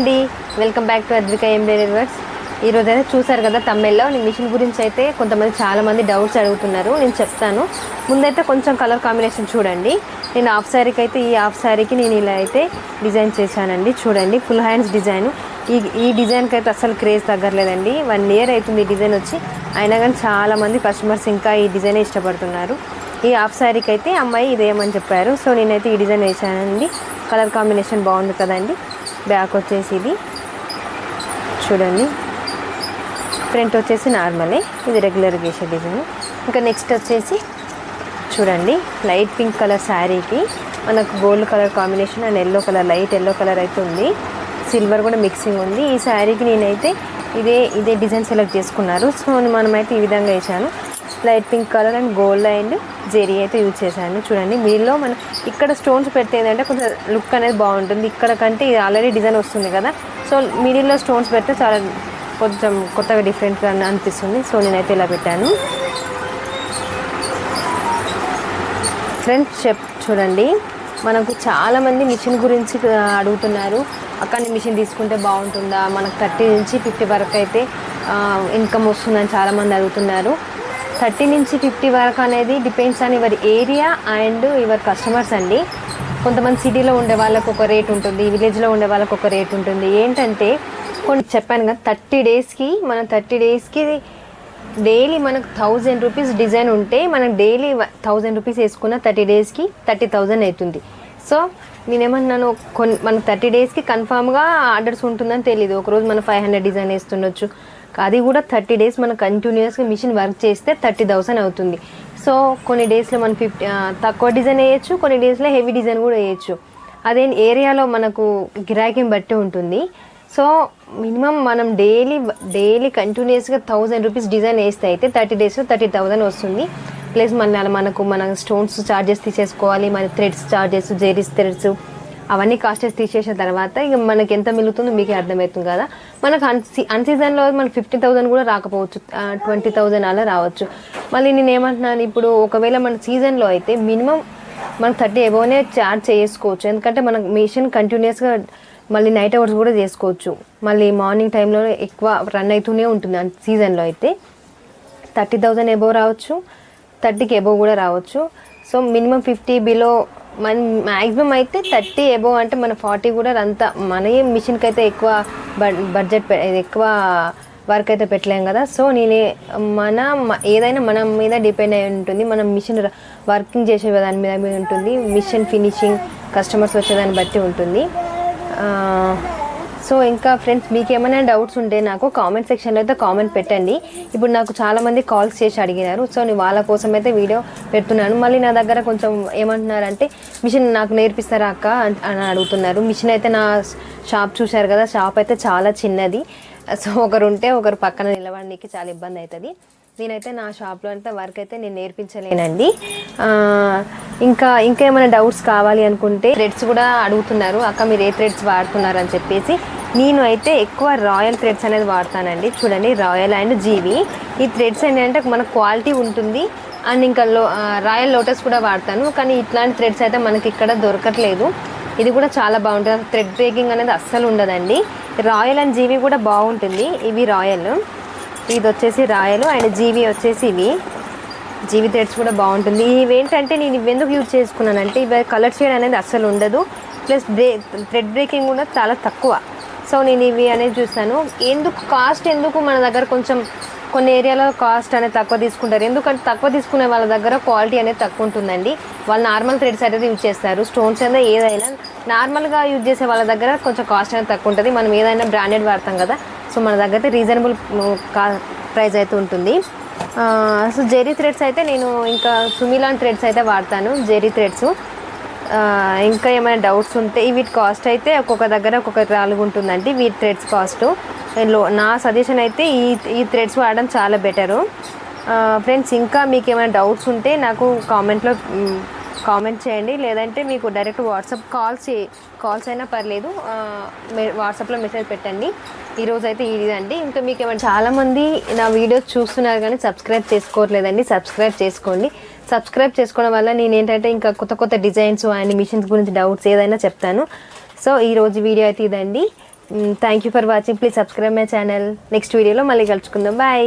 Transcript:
అండి, welcome back to Advika embroidery works. ఈరోజు అయితే చూసారు కదా తమిళ్లో నేను మిషన్ గురించి అయితే కొంతమంది చాలామంది డౌట్స్ అడుగుతున్నారు. నేను చెప్తాను. ముందైతే కొంచెం కలర్ కాంబినేషన్ చూడండి. నేను హాఫ్ శారీకి అయితే ఈ హాఫ్ శారీకి నేను ఇలా అయితే డిజైన్ చేశానండి. చూడండి, ఫుల్ హ్యాండ్స్ డిజైన్. ఈ డిజైన్కి అయితే అసలు క్రేజ్ తగ్గలేదండి. 1 ఇయర్ అవుతుంది ఈ డిజైన్ వచ్చి, అయినా కానీ చాలామంది కస్టమర్స్ ఇంకా ఈ డిజైన్ ఇష్టపడుతున్నారు. ఈ హాఫ్ శారీకి అయితే అమ్మాయి ఇదేమని చెప్పారు. సో నేనైతే ఈ డిజైన్ వేసానండి. కలర్ కాంబినేషన్ బాగుంది కదండి. బ్యాక్ వచ్చేసి ఇది చూడండి, ఫ్రంట్ వచ్చేసి నార్మలే, ఇది రెగ్యులర్ వేసే డిజైన్. ఇంకా నెక్స్ట్ వచ్చేసి చూడండి, లైట్ పింక్ కలర్ శారీకి మనకు gold colour combination and yellow colour, light yellow colour అయితే ఉంది. సిల్వర్ కూడా మిక్సింగ్ ఉంది. ఈ శారీకి నేనైతే ఇదే డిజైన్ సెలెక్ట్ చేసుకున్నారు. సో మనమైతే ఈ విధంగా వేసాను. Light pink colour and gold and zari అయితే యూజ్ చేశాను. చూడండి, మీలో మనం ఇక్కడ స్టోన్స్ పెట్టేదంటే కొంచెం లుక్ అనేది బాగుంటుంది. ఇక్కడ కంటే ఇది ఆల్రెడీ డిజైన్ వస్తుంది కదా, సో మిడిల్లో స్టోన్స్ పెడితే చాలా కొంచెం కొత్తగా డిఫరెంట్గా అనిపిస్తుంది. సో నేనైతే ఇలా పెట్టాను. ఫ్రెండ్స్ చూడండి, మనకు చాలామంది మిషన్ గురించి అడుగుతున్నారు. అక్కడ మిషన్ తీసుకుంటే బాగుంటుందా, మనకు 30 నుంచి 50 వరకు అయితే ఇన్కమ్ వస్తుందని చాలామంది అడుగుతున్నారు. 30 నుంచి 50 వరకు అనేది depends on your area and your customers అండి. కొంతమంది సిటీలో ఉండే వాళ్ళకు ఒక రేట్ ఉంటుంది, విలేజ్లో ఉండే వాళ్ళకు ఒక రేట్ ఉంటుంది. ఏంటంటే కొన్ని చెప్పాను కదా, 30 డేస్కి డైలీ మనకు 1000 రూపీస్ డిజైన్ ఉంటే మనం డైలీ 1000 రూపీస్ వేసుకున్న 30 డేస్కి 30,000 అవుతుంది. సో నేనేమన్నాను, మనకు 30 డేస్కి కన్ఫామ్గా ఆర్డర్స్ ఉంటుందని తెలియదు. ఒకరోజు మనం 500 డిజైన్ వేస్తుండొచ్చు. అది కూడా 30 డేస్ మనం కంటిన్యూస్గా మిషన్ వర్క్ చేస్తే 30,000 అవుతుంది. సో కొన్ని డేస్లో మనం తక్కువ డిజైన్ వేయచ్చు, కొన్ని డేస్లో హెవీ డిజైన్ కూడా వేయచ్చు. అదే ఏరియాలో మనకు గిరాకీని బట్టి ఉంటుంది. సో మినిమం మనం డైలీ కంటిన్యూస్గా 1000 రూపీస్ డిజైన్ వేస్తే అయితే 30 డేస్లో 30,000 వస్తుంది. ప్లస్ మన స్టోన్స్ చార్జెస్ తీసేసుకోవాలి, మన థ్రెడ్స్ చార్జెస్, జెరీస్ థ్రెడ్స్ అవన్నీ కాస్టెస్ తీసేసిన తర్వాత ఇక మనకి ఎంత మిగులుతుందో మీకే అర్థమవుతుంది కదా. మనకు అన్సీజన్లో మనకు 50,000 కూడా రాకపోవచ్చు, 20,000 అలా రావచ్చు. మళ్ళీ నేను ఏమంటున్నాను, ఇప్పుడు ఒకవేళ మన సీజన్లో అయితే మినిమం మనకు 30 అబోవ్నే చార్జ్ చేసుకోవచ్చు. ఎందుకంటే మనకు మిషన్ కంటిన్యూస్గా మళ్ళీ నైట్ అవర్స్ కూడా చేసుకోవచ్చు. మళ్ళీ మార్నింగ్ టైంలో ఎక్కువ రన్ అవుతూనే ఉంటుంది. సీజన్లో అయితే 30,000 అబోవ్ రావచ్చు, 30కి అబోవ్ కూడా రావచ్చు. సో మినిమం 50 బిలో, మన మ్యాక్సిమం అయితే 30 అబోవ్ అంటే మన 40 కూడా అంత మన మిషన్కి అయితే ఎక్కువ బడ్జెట్ ఎక్కువ వర్క్ అయితే పెట్టలేం కదా. సో ఏదైనా మన మీద డిపెండ్ అయి ఉంటుంది. మనం మిషన్ వర్కింగ్ చేసే దాని మీద ఉంటుంది. మిషన్ ఫినిషింగ్ కస్టమర్స్ వచ్చేదాన్ని బట్టి ఉంటుంది. సో ఇంకా ఫ్రెండ్స్, మీకు ఏమైనా డౌట్స్ ఉంటే నాకు కామెంట్ సెక్షన్లో అయితే కామెంట్ పెట్టండి. ఇప్పుడు నాకు చాలామంది కాల్స్ చేసి అడిగినారు. సో నేను వాళ్ళ కోసం అయితే వీడియో పెడుతున్నాను. మళ్ళీ నా దగ్గర కొంచెం ఏమంటున్నారంటే, మిషన్ నాకు నేర్పిస్తారా అక్క అని అడుగుతున్నారు. మిషన్ అయితే నా షాప్ చూశారు కదా, షాప్ అయితే చాలా చిన్నది. సో ఒకరు ఉంటే ఒకరు పక్కన నిలబడడానికి చాలా ఇబ్బంది అవుతుంది. నేనైతే నా షాప్లో అంతా వర్క్ అయితే నేను నేర్పించలేనండి. ఇంకా ఏమైనా డౌట్స్ కావాలి అనుకుంటే థ్రెడ్స్ కూడా అడుగుతున్నారు, అక్క మీరు ఏ థ్రెడ్స్ వాడుతున్నారు అని చెప్పేసి. నేను అయితే ఎక్కువ రాయల్ థ్రెడ్స్ అనేది వాడతానండి. చూడండి, రాయల్ అండ్ జీవి ఈ థ్రెడ్స్ ఏంటంటే మనకు క్వాలిటీ ఉంటుంది. అండ్ ఇంకా రాయల్ లోటస్ కూడా వాడతాను. కానీ ఇట్లాంటి థ్రెడ్స్ అయితే మనకి ఇక్కడ దొరకట్లేదు. ఇది కూడా చాలా బాగుంటుంది, థ్రెడ్ బ్రేకింగ్ అనేది అస్సలు ఉండదండి. రాయల్ అండ్ జీవి కూడా బాగుంటుంది. ఇవి రాయల్, ఇది వచ్చేసి రాయల్ అండ్ జీవి వచ్చేసి జీవి థ్రెడ్స్ కూడా బాగుంటుంది. ఇవేంటంటే నేను ఎందుకు యూజ్ చేసుకున్నానంటే, ఇవి కలర్ షేడ్ అనేది అస్సలు ఉండదు, ప్లస్ థ్రెడ్ బ్రేకింగ్ కూడా చాలా తక్కువ. సో నేను ఇవి అనేది చూస్తాను. కాస్ట్ ఎందుకు మన దగ్గర కొంచెం కొన్ని ఏరియాలో కాస్ట్ అనేది తక్కువ తీసుకుంటారు. ఎందుకంటే తక్కువ తీసుకునే వాళ్ళ దగ్గర క్వాలిటీ అనేది తక్కువ ఉంటుందండి. వాళ్ళు నార్మల్ థ్రెడ్స్ అయితే యూజ్ చేస్తారు. స్టోన్స్ అయినా ఏదైనా నార్మల్గా యూజ్ చేసే వాళ్ళ దగ్గర కొంచెం కాస్ట్ అనేది తక్కువ ఉంటుంది. మనం ఏదైనా బ్రాండెడ్ వాడతాం కదా, సో మన దగ్గర అయితే రీజనబుల్ ప్రైస్ అయితే ఉంటుంది. సో జెరీ థ్రెడ్స్ అయితే నేను ఇంకా సుమిలాన్ థ్రెడ్స్ అయితే వాడతాను, జెరీ థ్రెడ్స్. ఇంకా ఏమైనా డౌట్స్ ఉంటే వీటి కాస్ట్ అయితే ఒక్కొక్క దగ్గర ఒక్కొక్క రాలుగా ఉంటుందండి. వీటి థ్రెడ్స్ కాస్ట్ నా సజెషన్ అయితే ఈ థ్రెడ్స్ వాడడం చాలా బెటరు. ఫ్రెండ్స్, ఇంకా మీకు ఏమైనా డౌట్స్ ఉంటే నాకు కామెంట్ చేయండి, లేదంటే మీకు డైరెక్ట్ వాట్సాప్ కాల్స్ అయినా పర్లేదు, వాట్సాప్లో మెసేజ్ పెట్టండి. ఈరోజు అయితే ఇదండి. ఇంకా మీకు ఏమైనా చాలామంది నా వీడియోస్ చూస్తున్నారు కానీ సబ్స్క్రైబ్ చేసుకోవట్లేదండి. సబ్స్క్రైబ్ చేసుకోండి. సబ్స్క్రైబ్ చేసుకోవడం వల్ల నేను ఏంటంటే ఇంకా కొత్త డిజైన్స్ అండ్ మిషన్స్ గురించి డౌట్స్ ఏదైనా చెప్తాను. సో ఈరోజు వీడియో అయితే ఇదండి. Thank you for watching. Please subscribe my channel. Next వీడియోలో మళ్ళీ కలుసుకుందాం. బాయ్.